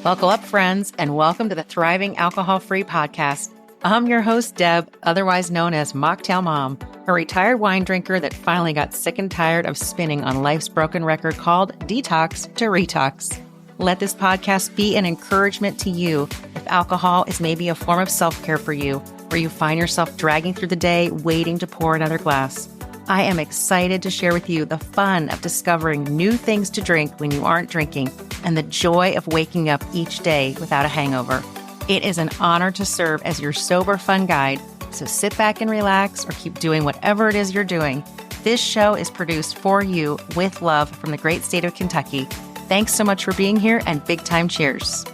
Buckle up, friends, and welcome to the Thriving Alcohol-Free Podcast. I'm your host, Deb, otherwise known as Mocktail Mom, a retired wine drinker that finally got sick and tired of spinning on life's broken record called Detox to Retox. Let this podcast be an encouragement to you if alcohol is maybe a form of self-care for you, where you find yourself dragging through the day waiting to pour another glass. I am excited to share with you the fun of discovering new things to drink when you aren't drinking and the joy of waking up each day without a hangover. It is an honor to serve as your sober fun guide, so sit back and relax or keep doing whatever it is you're doing. This show is produced for you with love from the great state of Kentucky. Thanks so much for being here and big time cheers.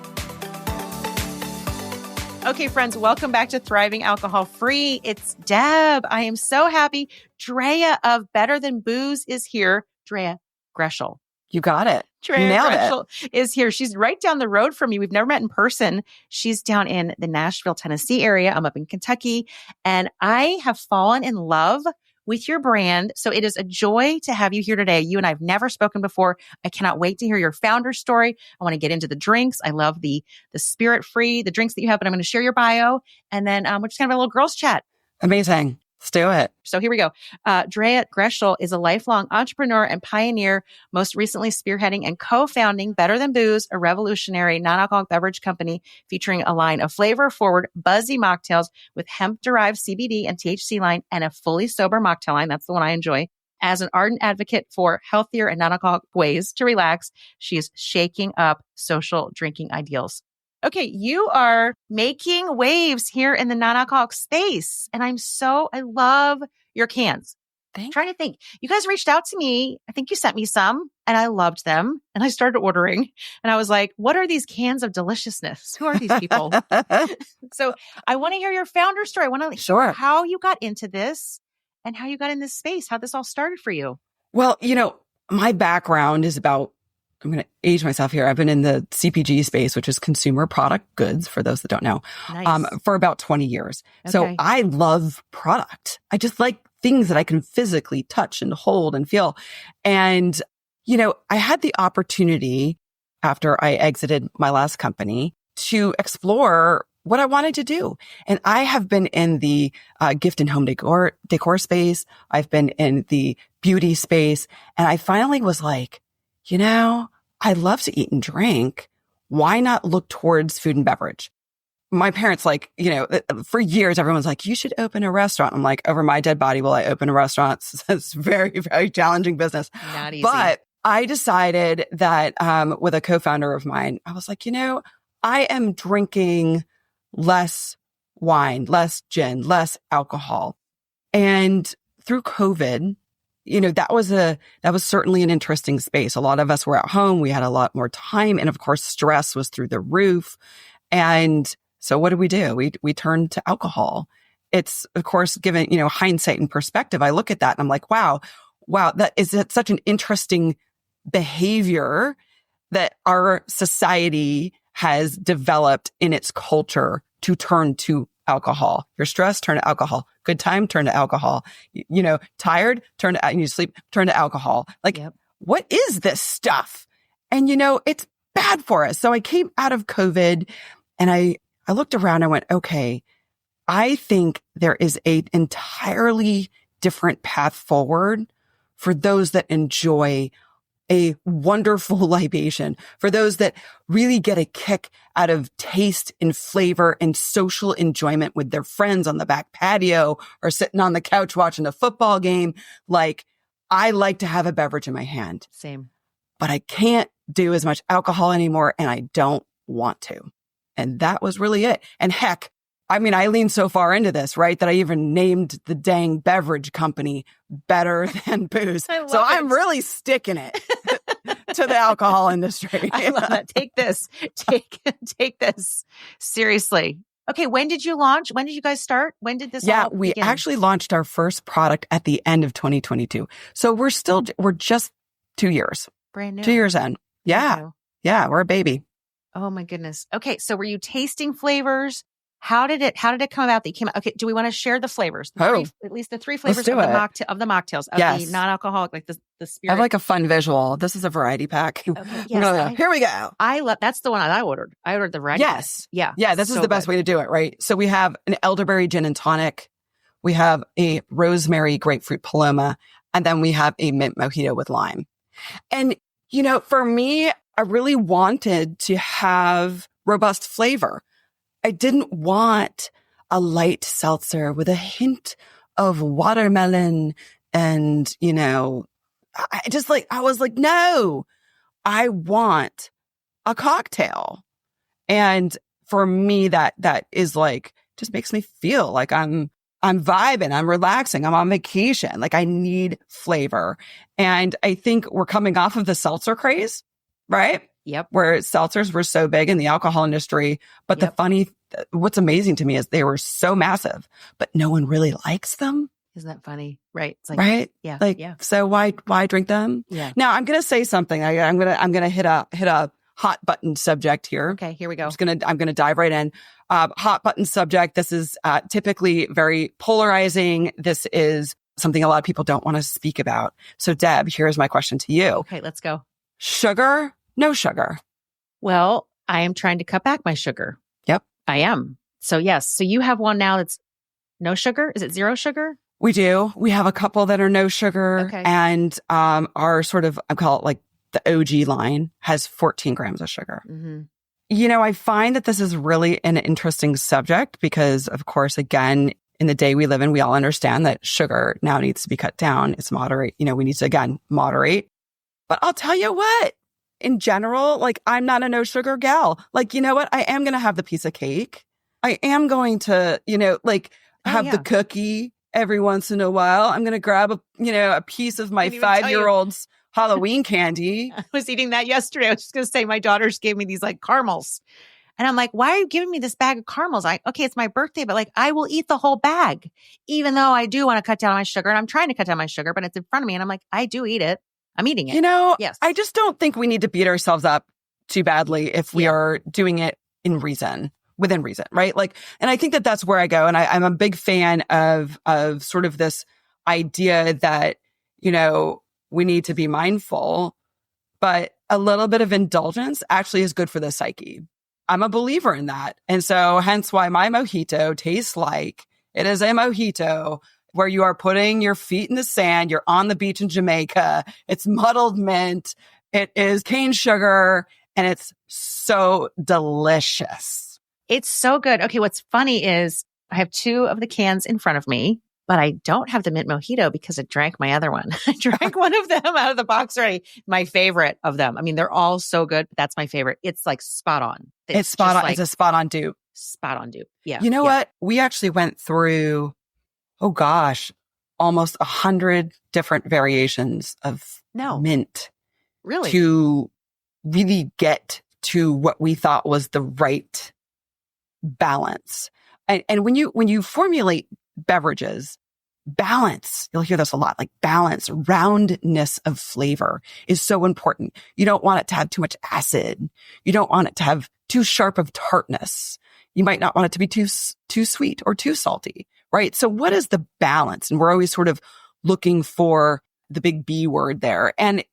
Okay, friends, welcome back to Thriving Alcohol Free. It's Deb. I am so happy. Drea of Better Than Booze is here. Drea Groeschel. You got it. Drea Groeschel is here. She's right down the road from me. We've never met in person. She's down in the Nashville, Tennessee area. I'm up in Kentucky, and I have fallen in love with your brand. So it is a joy to have you here today. You and I have never spoken before. I cannot wait to hear your founder story. I want to get into the drinks. I love the spirit-free, the drinks that you have, but I'm going to share your bio, and then we're just going to have a little girls chat. Amazing. Let's do it. So here we go. Drea Groeschel is a lifelong entrepreneur and pioneer, most recently spearheading and co-founding Better Than Booze, a revolutionary non-alcoholic beverage company featuring a line of flavor-forward, buzzy mocktails with hemp-derived CBD and THC line and a fully sober mocktail line. That's the one I enjoy. As an ardent advocate for healthier and non-alcoholic ways to relax, she is shaking up social drinking ideals. Okay, you are making waves here in the non-alcoholic space. And I love your cans. I'm trying to think. You guys reached out to me. I think you sent me some and I loved them. And I started ordering and I was like, what are these cans of deliciousness? Who are these people? So I want to hear your founder story. I want to hear how you got into this and how you got in this space, how this all started for you. Well, my background is I'm going to age myself here. I've been in the CPG space, which is consumer product goods, for those that don't know, for about 20 years. Okay. So I love product. I just like things that I can physically touch and hold and feel. And, I had the opportunity after I exited my last company to explore what I wanted to do. And I have been in the gift and home decor space. I've been in the beauty space. And I finally was like, I love to eat and drink. Why not look towards food and beverage? My parents, for years, everyone's like, you should open a restaurant. I'm like, over my dead body, will I open a restaurant? It's very, very challenging business. Not easy. But I decided that with a co-founder of mine, I was like, I am drinking less wine, less gin, less alcohol. And through COVID, that was certainly an interesting space. A lot of us were at home. We had a lot more time. And of course, stress was through the roof. And so what do? We turned to alcohol. It's, of course, given, hindsight and perspective, I look at that and I'm like, wow, that's such an interesting behavior that our society has developed in its culture to turn to alcohol. You're stressed, turn to alcohol. Good time, turn to alcohol. Tired, turn to, you sleep, turn to alcohol. What is this stuff? And it's bad for us. So I came out of COVID and I looked around, I went, okay, I think there is an entirely different path forward for those that enjoy a wonderful libation, for those that really get a kick out of taste and flavor and social enjoyment with their friends on the back patio or sitting on the couch watching a football game. I like to have a beverage in my hand. Same. But I can't do as much alcohol anymore and I don't want to. And that was really it. And heck, I leaned so far into this, right, that I even named the dang beverage company Better Than Booze. So I'm really sticking it to the alcohol industry. I love that. Take this. Take this. Seriously. Okay. When did you launch? When did you guys start? When did this all begin? We actually launched our first product at the end of 2022. So we're just 2 years. Brand new. 2 years in. Yeah. Yeah. We're a baby. Oh my goodness. Okay. So were you tasting flavors? How did it come about that you came out? Okay, do we want to share the flavors? At least the 3 flavors of the mocktails, of the non-alcoholic, like the spirit. I have like a fun visual. This is a variety pack. Okay, yes, here we go. That's the one I ordered. I ordered the variety pack. Yeah. This is the best way to do it, right? So we have an elderberry gin and tonic. We have a rosemary grapefruit paloma, and then we have a mint mojito with lime. And, for me, I really wanted to have robust flavor. I didn't want a light seltzer with a hint of watermelon and, I was like, no, I want a cocktail. And for me, that is like, just makes me feel like I'm vibing, I'm relaxing, I'm on vacation. Like I need flavor. And I think we're coming off of the seltzer craze, right? Yep. Where seltzers were so big in the alcohol industry. But what's amazing to me is they were so massive, but no one really likes them. Isn't that funny? Right. It's like, right. Yeah. Like, so why drink them? Yeah. Now I'm going to say something. I'm going to hit a hot button subject here. Okay. Here we go. I'm going to dive right in. Hot button subject. This is typically very polarizing. This is something a lot of people don't want to speak about. So Deb, here's my question to you. Okay, let's go. Sugar, no sugar? Well, I am trying to cut back my sugar. Yep. I am. So yes. So you have one now that's no sugar? Is it 0 sugar? We do. We have a couple that are no sugar. Okay. And our sort of, I call it like the OG line has 14 grams of sugar. Mm-hmm. I find that this is really an interesting subject because, of course, again, in the day we live in, we all understand that sugar now needs to be cut down. It's moderate. We need to, again, moderate. But I'll tell you what, in general, like I'm not a no sugar gal. Like, you know what? I am going to have the piece of cake. I am going to, have the cookie every once in a while. I'm going to grab a piece of my 5-year-old's Halloween candy. I was eating that yesterday. I was just going to say my daughters gave me these like caramels. And I'm like, why are you giving me this bag of caramels? Okay, it's my birthday, but like I will eat the whole bag, even though I do want to cut down my sugar. And I'm trying to cut down my sugar, but it's in front of me. And I'm like, I do eat it. I'm eating it. Yes. I just don't think we need to beat ourselves up too badly if we are doing it within reason, right? Like, and I think that that's where I go. And I'm a big fan of sort of this idea that, we need to be mindful, but a little bit of indulgence actually is good for the psyche. I'm a believer in that. And so hence why my mojito tastes like it is a mojito where you are putting your feet in the sand. You're on the beach in Jamaica. It's muddled mint. It is cane sugar and it's so delicious. It's so good. Okay. What's funny is I have 2 of the cans in front of me, but I don't have the mint mojito because I drank my other one. I drank one of them out of the box already. My favorite of them. I mean, they're all so good, but that's my favorite. It's like spot on. It's spot on. It's a spot on dupe. Spot on dupe. Yeah. You know what? We actually went through, almost 100 different variations of mint. Really? To really get to what we thought was the right balance. And when you formulate beverages, balance, you'll hear this a lot, like balance, roundness of flavor is so important. You don't want it to have too much acid. You don't want it to have too sharp of tartness. You might not want it to be too sweet or too salty, right? So what is the balance? And we're always sort of looking for the big B word there. And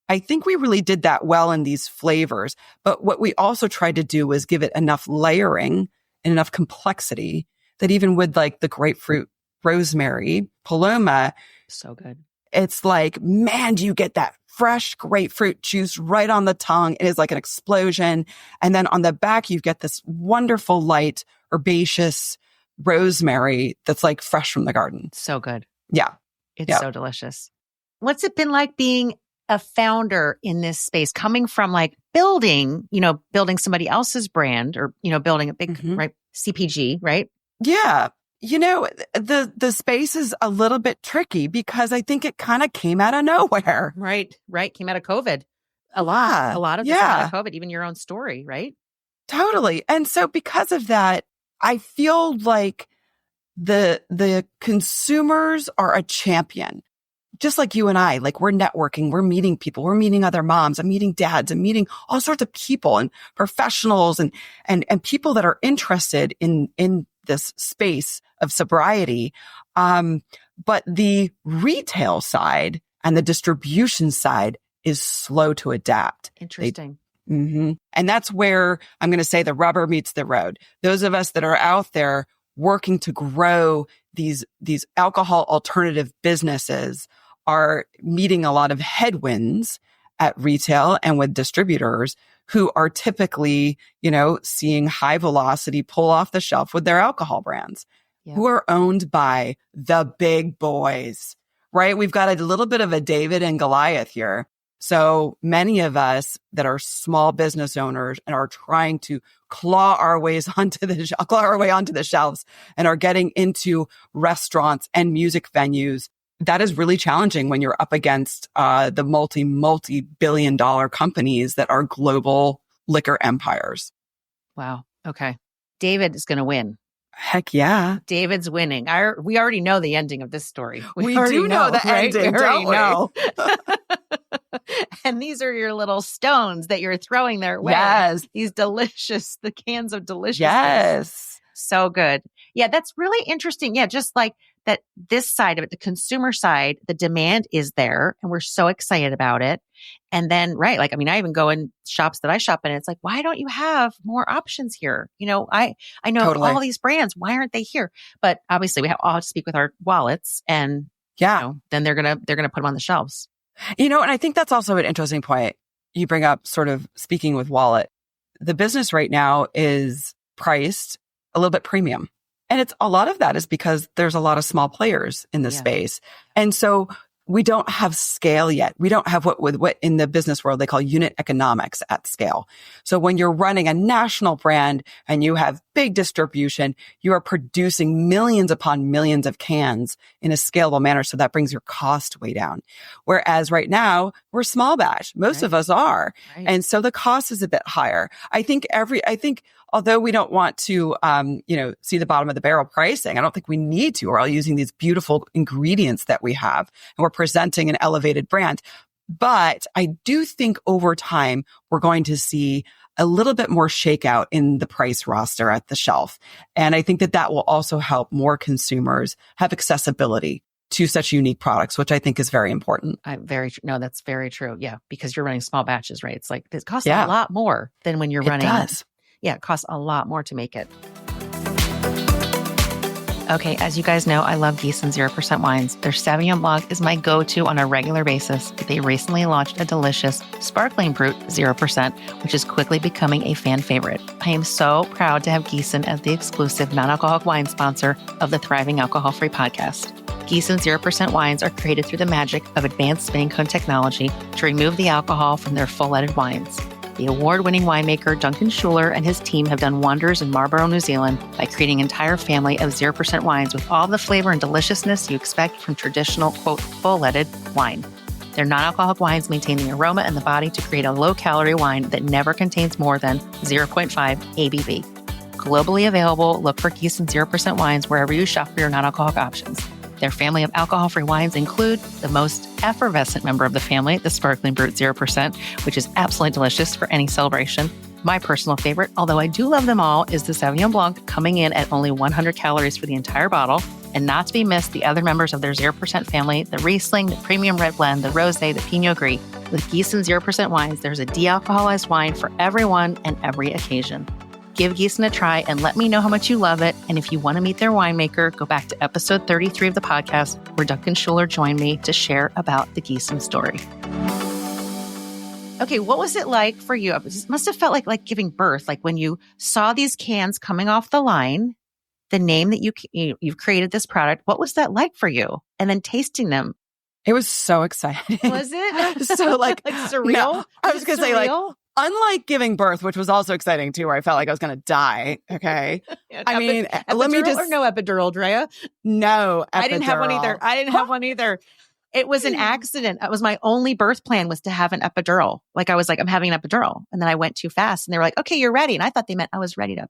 I think we really did that well in these flavors. But what we also tried to do was give it enough layering and enough complexity that even with like the grapefruit, rosemary, paloma. So good. It's like, man, do you get that fresh grapefruit juice right on the tongue? It is like an explosion. And then on the back, you get this wonderful light, herbaceous rosemary that's like fresh from the garden. So good. Yeah. It's so delicious. What's it been like being a founder in this space, coming from like building somebody else's brand or, building a big, right, CPG, right? Yeah. The space is a little bit tricky because I think it kind of came out of nowhere. Right. Came out of COVID. A lot of this came out of COVID, even your own story, right? Totally. And so because of that, I feel like the consumers are a champion. just like you and I, like we're networking, we're meeting people, we're meeting other moms, I'm meeting dads, I'm meeting all sorts of people and professionals and people that are interested in this space of sobriety. But the retail side and the distribution side is slow to adapt. Interesting. And that's where I'm going to say the rubber meets the road. Those of us that are out there working to grow these alcohol alternative businesses are meeting a lot of headwinds at retail and with distributors who are typically, seeing high velocity pull off the shelf with their alcohol brands, who are owned by the big boys, right? We've got a little bit of a David and Goliath here. So many of us that are small business owners and are trying to claw our way onto the shelves and are getting into restaurants and music venues. That is really challenging when you're up against the multi-billion dollar companies that are global liquor empires. Wow. Okay. David is going to win. Heck yeah. David's winning. We already know the ending of this story. We do know the ending, don't we? Know. And these are your little stones that you're throwing their way. Yes. The cans of deliciousness. Yes. So good. Yeah, that's really interesting. Yeah, just like that, this side of it, the consumer side, the demand is there and we're so excited about it. And then, right, I even go in shops that I shop in, and it's like, why don't you have more options here? I know Totally. all these brands, why aren't they here? But obviously we all have to speak with our wallets, and then they're going to put them on the shelves. And I think that's also an interesting point. You bring up sort of speaking with wallet. The business right now is priced a little bit premium. And a lot of that is because there's a lot of small players in the space. And so we don't have scale yet. We don't have what in the business world they call unit economics at scale. So when you're running a national brand and you have big distribution, you are producing millions upon millions of cans in a scalable manner. So that brings your cost way down. Whereas right now we're small batch. Most of us are. Right. And so the cost is a bit higher. I think although we don't want to, see the bottom of the barrel pricing, I don't think we need to. We're all using these beautiful ingredients that we have, and we're presenting an elevated brand. But I do think over time, we're going to see a little bit more shakeout in the price roster at the shelf. And I think that will also help more consumers have accessibility to such unique products, which I think is very important. That's very true. Yeah. Because you're running small batches, right? It's like, it costs a lot more than when you're running. It does. Yeah, it costs a lot more to make it. Okay, as you guys know, I love Gießen 0% wines. Their Sauvignon Blanc is my go-to on a regular basis. They recently launched a delicious Sparkling Brut 0%, which is quickly becoming a fan favorite. I am so proud to have Gießen as the exclusive non-alcoholic wine sponsor of the Thriving Alcohol-Free podcast. Gießen 0% wines are created through the magic of advanced spinning cone technology to remove the alcohol from their full-leaded wines. The award-winning winemaker Duncan Schuler and his team have done wonders in Marlborough, New Zealand by creating an entire family of 0% wines with all the flavor and deliciousness you expect from traditional, quote, full-leaded wine. Their non-alcoholic wines maintain the aroma and the body to create a low-calorie wine that never contains more than 0.5 ABV. Globally available, look for Gießen 0% wines wherever you shop for your non-alcoholic options. Their family of alcohol-free wines include the most effervescent member of the family, the Sparkling Brut 0%, which is absolutely delicious for any celebration. My personal favorite, although I do love them all, is the Sauvignon Blanc, coming in at only 100 calories for the entire bottle. And not to be missed, the other members of their 0% family, the Riesling, the Premium Red Blend, the Rosé, the Pinot Gris. With Gießen 0% wines, there's a de-alcoholized wine for everyone and every occasion. Give Gießen a try and let me know how much you love it. And if you want to meet their winemaker, go back to episode 33 of the podcast where Duncan Schuler joined me to share about the Gießen story. Okay, what was it like for you? It must have felt like giving birth, like when you saw these cans coming off the line, the name that you've created this product. What was that like for you? And then tasting them. It was so exciting. Was it? So like surreal? No, I was going to say unlike giving birth, which was also exciting too, where I felt like I was going to die. Okay. Let me just. Or no epidural, Drea? No, epidural. I didn't have one either. It was an accident. That was my only birth plan, was to have an epidural. Like I was like, I'm having an epidural. And then I went too fast and they were like, okay, you're ready. And I thought they meant I was ready for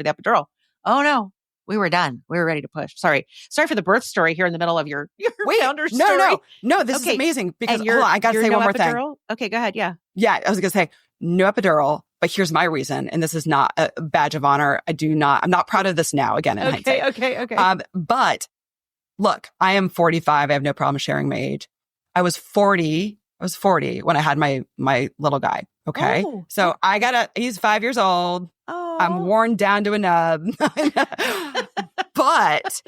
the epidural. Oh no. We were done. We were ready to push. Sorry for the birth story here in the middle of your founder story. No. This is amazing because hold on, I got to say no one more epidural? thing. Okay, go ahead. Yeah. Yeah. I was going to say no epidural, but here's my reason. And this is not a badge of honor. I'm not proud of this now again in hindsight. Okay. But look, I am 45. I have no problem sharing my age. I was 40 when I had my little guy. Okay. Oh. So he's 5 years old. Oh. I'm worn down to a nub. But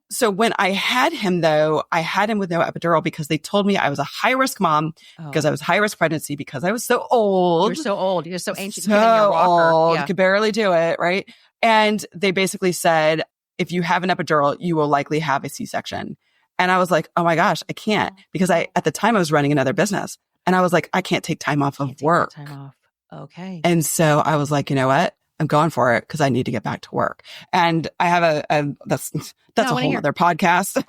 so when I had him though, I had him with no epidural because they told me I was a high risk mom because I was high risk pregnancy because I was so old. You're so old. You're so ancient. So old. Yeah. Could barely do it. Right. And they basically said, if you have an epidural, you will likely have a C-section. And I was like, oh my gosh, I can't because at the time I was running another business and I was like, I can't take time off of work. Okay. And so I was like, you know what? I'm going for it because I need to get back to work. And I have that's a whole other podcast.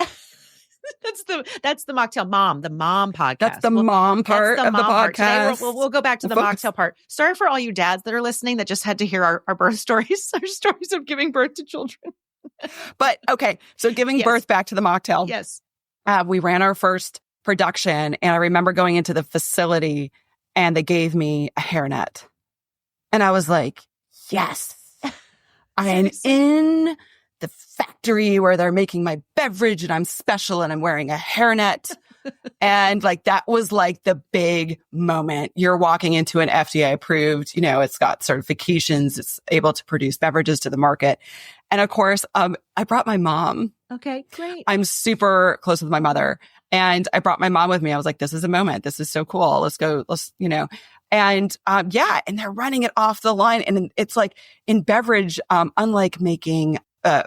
That's the mocktail mom, the mom podcast. That's the mom part of the podcast. Today we'll go back to the mocktail part. Sorry for all you dads that are listening that just had to hear our birth stories, our stories of giving birth to children. But okay, so giving birth back to the mocktail. Yes. We ran our first production and I remember going into the facility and they gave me a hairnet. And I was like, yes, I am in the factory where they're making my beverage and I'm special and I'm wearing a hairnet. And like, that was like the big moment. You're walking into an FDA approved, it's got certifications. It's able to produce beverages to the market. And of course, I brought my mom. Okay, great. I'm super close with my mother and I brought my mom with me. I was like, this is a moment. This is so cool. Let's go. And and they're running it off the line. And it's like in beverage, unlike making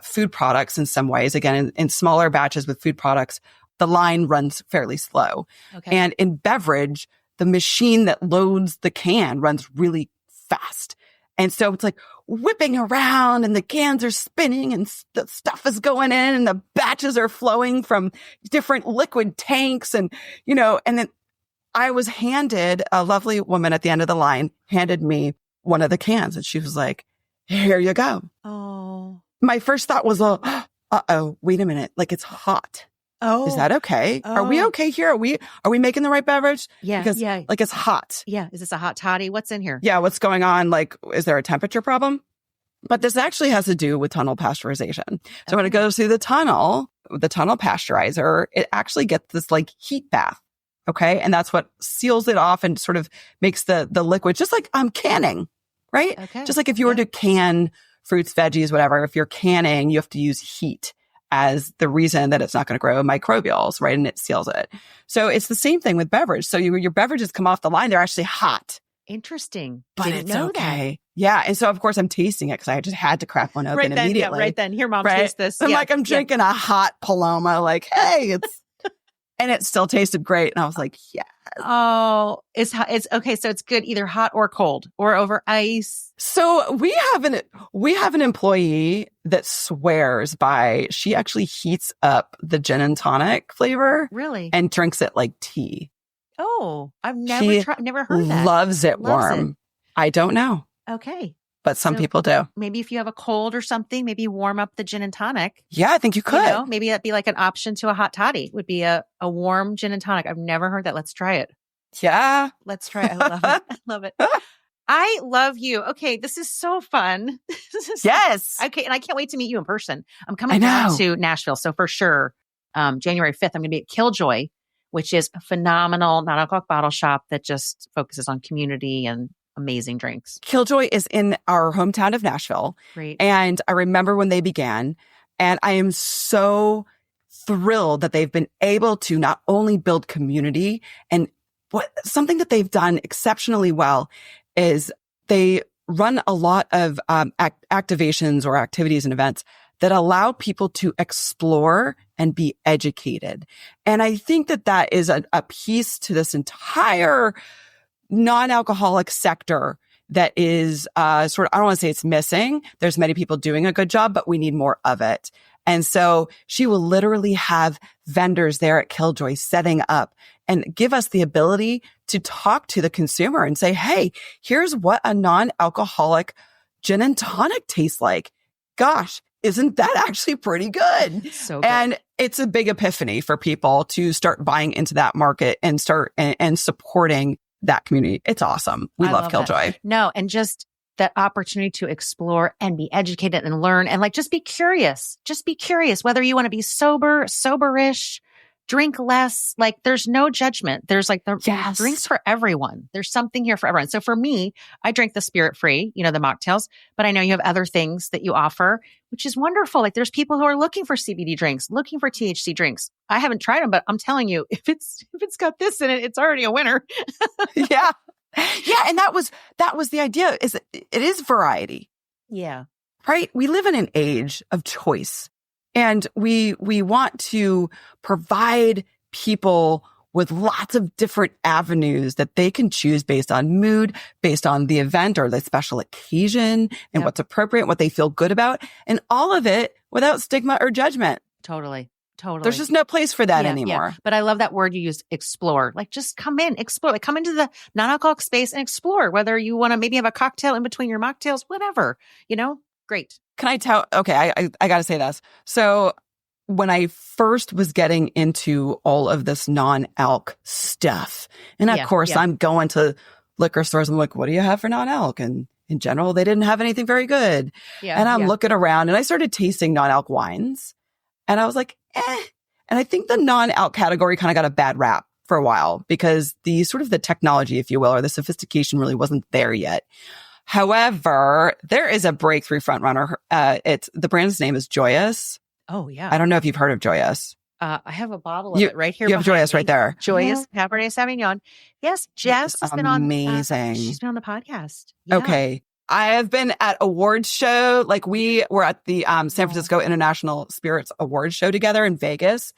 food products in some ways, again, in smaller batches with food products, the line runs fairly slow. Okay. And in beverage, the machine that loads the can runs really fast. And so it's like whipping around and the cans are spinning and the stuff is going in and the batches are flowing from different liquid tanks and then I was handed, a lovely woman at the end of the line handed me one of the cans and she was like, here you go. Oh. My first thought was, wait a minute. Like it's hot. Oh. Is that okay? Oh. Are we okay here? Are we making the right beverage? Yeah. Because like it's hot. Yeah. Is this a hot toddy? What's in here? Yeah. What's going on? Like, is there a temperature problem? But this actually has to do with tunnel pasteurization. So when it goes through the tunnel pasteurizer, it actually gets this like heat bath. Okay. And that's what seals it off and sort of makes the liquid, just like canning, right? Okay. Just like if you were to can fruits, veggies, whatever, if you're canning, you have to use heat as the reason that it's not going to grow microbials, right? And it seals it. So it's the same thing with beverage. So your beverages come off the line, they're actually hot. Interesting. But it's okay. That. Yeah. And so of course I'm tasting it because I just had to crack one open immediately. Yeah, right then. Here, Mom, taste this. I'm drinking a hot Paloma, like, hey, and it still tasted great. And I was like, yeah. Oh, it's okay. So it's good either hot or cold or over ice. So we have an employee that swears by, she actually heats up the gin and tonic flavor. Really? And drinks it like tea. Oh, I've never heard that. Loves it warm. I don't know. Okay. But some people do. Maybe if you have a cold or something, maybe warm up the gin and tonic. Yeah, I think you could. Maybe that'd be like an option to a hot toddy would be a warm gin and tonic. I've never heard that. Let's try it. Yeah. Let's try it. I love it. I love it. I love you. Okay. This is so fun. Yes. Okay. And I can't wait to meet you in person. I'm coming down to Nashville. So for sure, January 5th, I'm going to be at Killjoy, which is a phenomenal non-alcoholic bottle shop that just focuses on community and amazing drinks. Killjoy is in our hometown of Nashville. Great. And I remember when they began, and I am so thrilled that they've been able to not only build community, and something that they've done exceptionally well is they run a lot of activations or activities and events that allow people to explore and be educated. And I think that is a piece to this entire non-alcoholic sector that is I don't want to say it's missing. There's many people doing a good job, but we need more of it. And so she will literally have vendors there at Killjoy setting up and give us the ability to talk to the consumer and say, hey, here's what a non-alcoholic gin and tonic tastes like. Gosh, isn't that actually pretty good? So good. And it's a big epiphany for people to start buying into that market and start and supporting that community. It's awesome. We love Killjoy. No, and just that opportunity to explore and be educated and learn and like, just be curious. Just be curious whether you want to be sober, soberish, drink less. Like there's no judgment. There's like drinks for everyone. There's something here for everyone. So for me, I drink the spirit free, the mocktails, but I know you have other things that you offer, which is wonderful. Like there's people who are looking for CBD drinks, looking for THC drinks. I haven't tried them, but I'm telling you, if it's got this in it, it's already a winner. Yeah. Yeah. And that was the idea, is that it is variety. Yeah. Right. We live in an age of choice. And we want to provide people with lots of different avenues that they can choose based on mood, based on the event or the special occasion and what's appropriate, what they feel good about, and all of it without stigma or judgment. Totally. There's just no place for that anymore. Yeah. But I love that word you used, explore. Like just come in, explore, like come into the non-alcoholic space and explore, whether you want to maybe have a cocktail in between your mocktails, whatever, great. Can I tell? Okay, I got to say this. So when I first was getting into all of this non-alc stuff, and of course I'm going to liquor stores, I'm like, what do you have for non-alc? And in general, they didn't have anything very good. Yeah, and I'm looking around and I started tasting non-alc wines and I was like, And I think the non-alc category kind of got a bad rap for a while because the sort of the technology, if you will, or the sophistication really wasn't there yet. However, there is a breakthrough front runner. The brand's name is Joyous. Oh, yeah. I don't know if you've heard of Joyous. I have a bottle of it right here. You have Joyous right there. Joyous Cabernet Sauvignon. Yes, Jess has been on. Amazing. She's been on the podcast. Yeah. Okay. I have been at awards show. Like we were at the San Francisco International Spirits Awards show together in Vegas.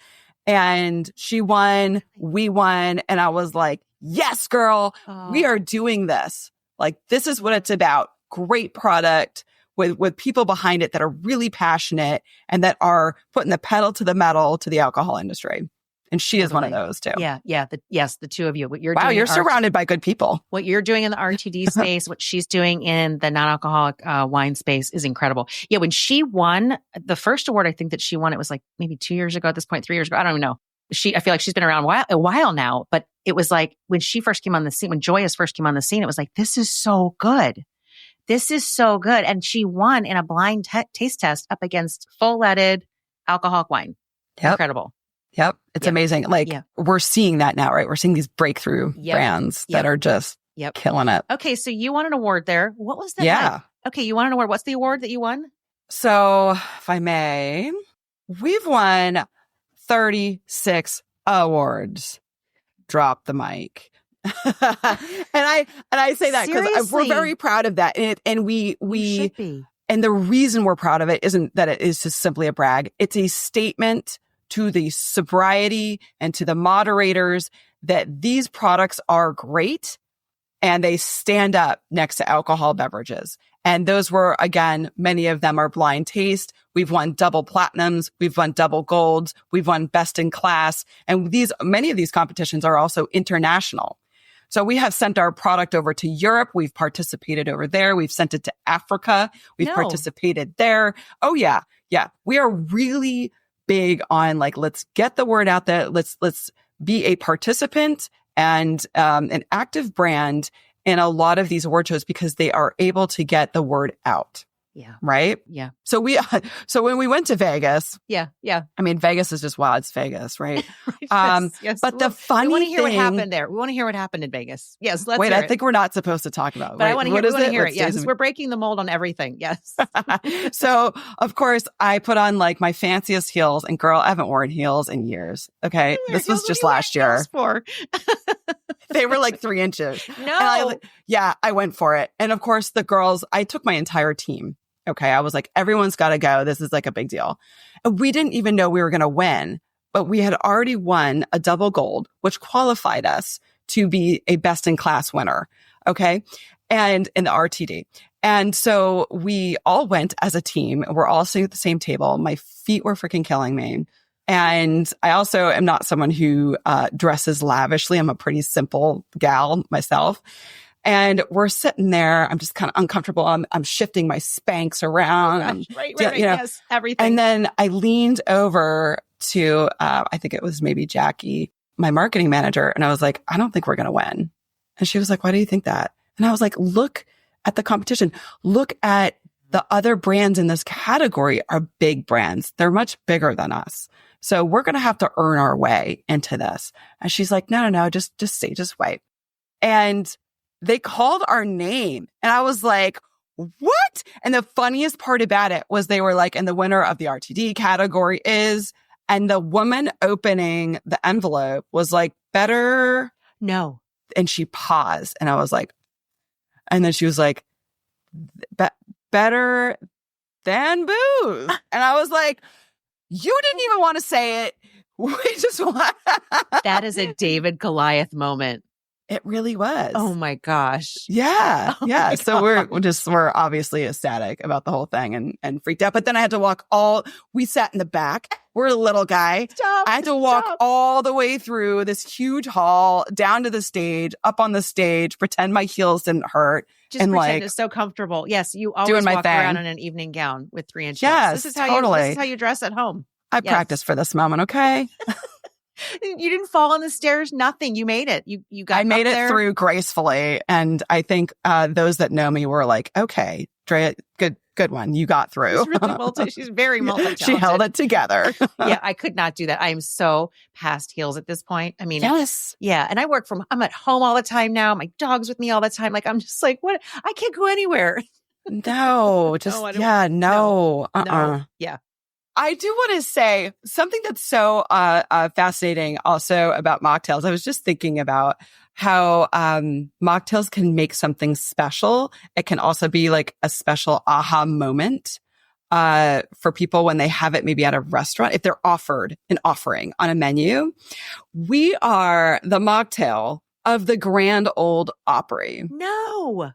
And she won, we won. And I was like, yes, girl, we are doing this. Like, this is what it's about. Great product with people behind it that are really passionate and that are putting the pedal to the metal to the alcohol industry. And she is one of those too. Yeah. Yeah. The two of you. What you're doing. Wow, you're surrounded by good people. What you're doing in the RTD space, what she's doing in the non-alcoholic wine space is incredible. Yeah. When she won the first award, I think that she won, it was like maybe 2 years ago at this point, 3 years ago. I don't even know. I feel like she's been around a while now, but it was like when she first came on the scene, when Joyous first came on the scene, it was like, this is so good. This is so good. And she won in a blind taste test up against full-leaded alcoholic wine. Yep. Incredible. Yep. It's amazing. Like we're seeing that now, right? We're seeing these breakthrough brands that are just killing it. Okay. So you won an award there. What was that? Yeah. Okay. You won an award. What's the award that you won? So if I may, we've won 36 awards. Drop the mic. and I say that because we're very proud of that. And we should be. And the reason we're proud of it isn't that it is just simply a brag. It's a statement to the sobriety and to the moderators that these products are great and they stand up next to alcohol beverages. And those were, again, many of them are blind taste. We've won double platinums. We've won double golds. We've won best in class. And many of these competitions are also international. So we have sent our product over to Europe. We've participated over there. We've sent it to Africa. We've participated there. Oh yeah. Yeah. We are really big on like, let's get the word out there. Let's be a participant and an active brand in a lot of these award shows because they are able to get the word out. Yeah. Right? Yeah. So when we went to Vegas. Yeah. Yeah. I mean, Vegas is just wild. It's Vegas, right? Yes. But the funny thing. We want to hear what happened there. We want to hear what happened in Vegas. Yes. Let's wait, hear I think we're not supposed to talk about it. But I want to hear it. Yes. We're breaking the mold on everything. Yes. So, of course, I put on like my fanciest heels and girl, I haven't worn heels in years. Okay. This was just last year. They were like 3 inches. No. I went for it. And of course, the girls, I took my entire team. Okay. I was like, everyone's got to go. This is like a big deal. And we didn't even know we were going to win, but we had already won a double gold, which qualified us to be a best in class winner. Okay. And in the RTD. And so we all went as a team. We're all sitting at the same table. My feet were freaking killing me. And I also am not someone who dresses lavishly. I'm a pretty simple gal myself. And we're sitting there. I'm just kind of uncomfortable. I'm shifting my Spanx around. Right. Yes, everything. And then I leaned over to, I think it was maybe Jackie, my marketing manager. And I was like, I don't think we're going to win. And she was like, why do you think that? And I was like, look at the competition. Look at the other brands in this category are big brands. They're much bigger than us. So we're going to have to earn our way into this. And she's like, no, just wait. And they called our name. And I was like, what? And the funniest part about it was they were like, and the winner of the RTD category is, and the woman opening the envelope was like, better. No. And she paused. And I was like, and then she was like, better than booze. And I was like, you didn't even want to say it. We just want. That is a David Goliath moment. It really was. Oh my gosh. Yeah. Oh yeah. my So God. we're obviously ecstatic about the whole thing and freaked out. But then I had to we sat in the back. We're a little guy. Stop. I had to walk all the way through this huge hall, down to the stage, up on the stage, pretend my heels didn't hurt. Just and pretend like, it's so comfortable. Yes, you always doing my walk thing. around in an evening gown with 3 inches. Yes, This is how you dress at home. I practiced for this moment. Okay. You didn't fall on the stairs. Nothing. You made it. You got. I made up it there. through gracefully. And I think those that know me were like, okay, Drea, good one. You got through. She's very multi-talented. She held it together. Yeah, I could not do that. I am so past heels at this point. I mean, yes. Yeah. And I'm at home all the time now. My dog's with me all the time. Like, I'm just like, what? I can't go anywhere. No, just, no. Yeah. I do want to say something that's so fascinating also about mocktails. I was just thinking about how mocktails can make something special. It can also be like a special aha moment for people when they have it maybe at a restaurant, if they're offered an offering on a menu. We are the mocktail of the Grand Ole Opry. No.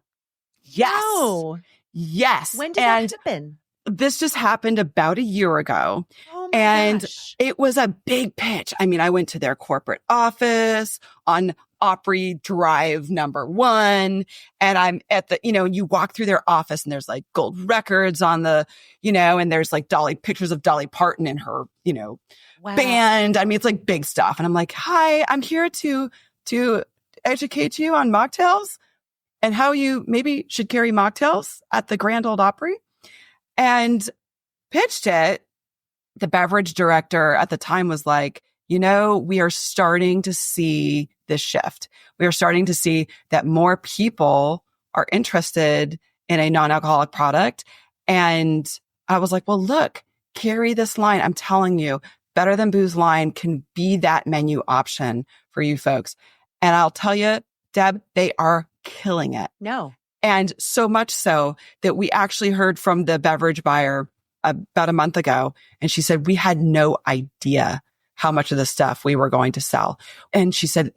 Yes. No. Yes. When did that happen? This just happened about a year ago. Oh my and gosh. It was a big pitch. I mean, I went to their corporate office on Opry Drive #1. And I'm at the, you walk through their office and there's like gold records on the, and there's like pictures of Dolly Parton and her, Wow. band. I mean, it's like big stuff. And I'm like, hi, I'm here to educate you on mocktails and how you maybe should carry mocktails at the Grand Ole Opry. And pitched it. The beverage director at the time was like, we are starting to see this shift. We are starting to see that more people are interested in a non-alcoholic product. And I was like, well, look, carry this line. I'm telling you, Better Than Booze line can be that menu option for you folks. And I'll tell you, Deb, they are killing it. No. And so much so that we actually heard from the beverage buyer about a month ago. And she said, we had no idea how much of the stuff we were going to sell. And she said,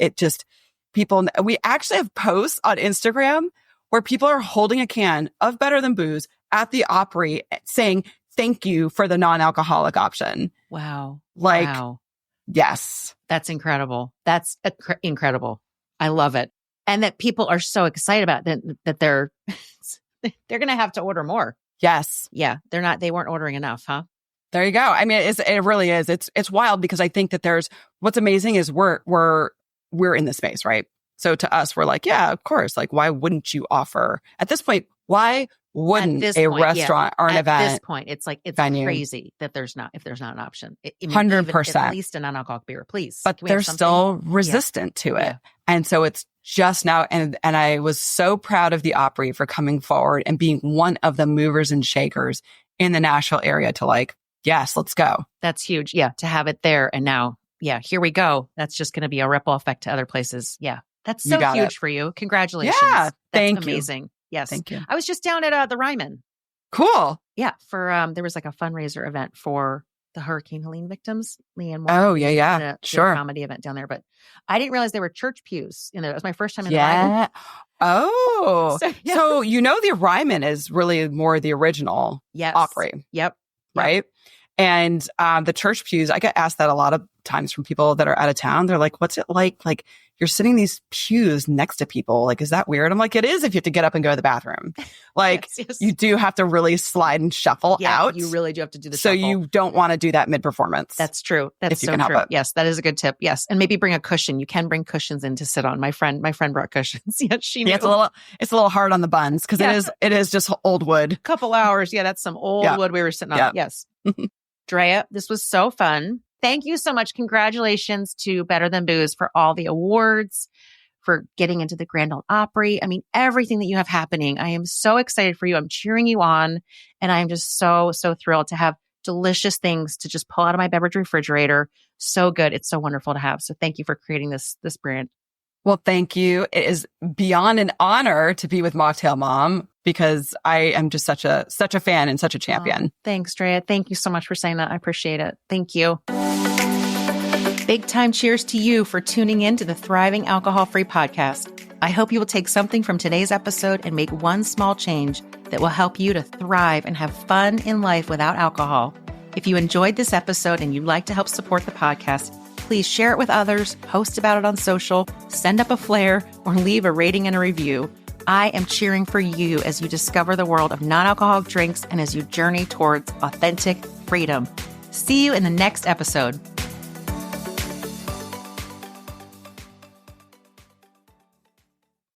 we actually have posts on Instagram where people are holding a can of Better Than Booze at the Opry saying, thank you for the non-alcoholic option. Wow. Wow. Yes. That's incredible. That's incredible. I love it. And that people are so excited about that they're going to have to order more. Yes. Yeah. They weren't ordering enough, huh? There you go. I mean, it really is. It's wild because I think that what's amazing is we're in the space, right? So to us, we're like, yeah, of course. Like, why wouldn't you offer at this point? Why wouldn't a restaurant or an event? At this point, it's venue. Crazy that there's not an option. 100%. At least a non-alcoholic beer, please. But they're still resistant to it. And so it's just now. And I was so proud of the Opry for coming forward and being one of the movers and shakers in the Nashville area to like, yes, let's go. That's huge. Yeah. To have it there. And now, here we go. That's just going to be a ripple effect to other places. Yeah. That's so huge for you. Congratulations. Yeah. That's amazing. Yes. Thank you. I was just down at the Ryman. Cool. Yeah. For, there was like a fundraiser event for the Hurricane Helene victims. Leanne. Oh, yeah. Sure. A comedy event down there, but I didn't realize there were church pews in there. It was my first time in the Ryman. Oh, so the Ryman is really more the original Opry. Yep. Right. And the church pews, I get asked that a lot times from people that are out of town. They're like, what's it like? Like, you're sitting in these pews next to people. Like, is that weird? I'm like, it is if you have to get up and go to the bathroom. Like, yes. You do have to really slide and shuffle out. You really do have to do the shuffle. So you don't want to do that mid-performance. That's true. That's so true. Yes, that is a good tip. Yes. And maybe bring a cushion. You can bring cushions in to sit on. My friend brought cushions. Yes, she knew. Yeah, it's a little hard on the buns because it is just old wood. Couple hours. Yeah, that's some old wood we were sitting on. Yeah. Yes. Drea, this was so fun. Thank you so much. Congratulations to Better Than Booze for all the awards, for getting into the Grand Ole Opry. I mean, everything that you have happening. I am so excited for you. I'm cheering you on. And I'm just so thrilled to have delicious things to just pull out of my beverage refrigerator. So good. It's so wonderful to have. So thank you for creating this brand. Well, thank you. It is beyond an honor to be with Mocktail Mom because I am just such a fan and such a champion. Thanks, Drea. Thank you so much for saying that. I appreciate it. Thank you. Big time cheers to you for tuning in to the Thriving Alcohol-Free podcast. I hope you will take something from today's episode and make one small change that will help you to thrive and have fun in life without alcohol. If you enjoyed this episode and you'd like to help support the podcast, please share it with others, post about it on social, send up a flare, or leave a rating and a review. I am cheering for you as you discover the world of non-alcoholic drinks and as you journey towards authentic freedom. See you in the next episode.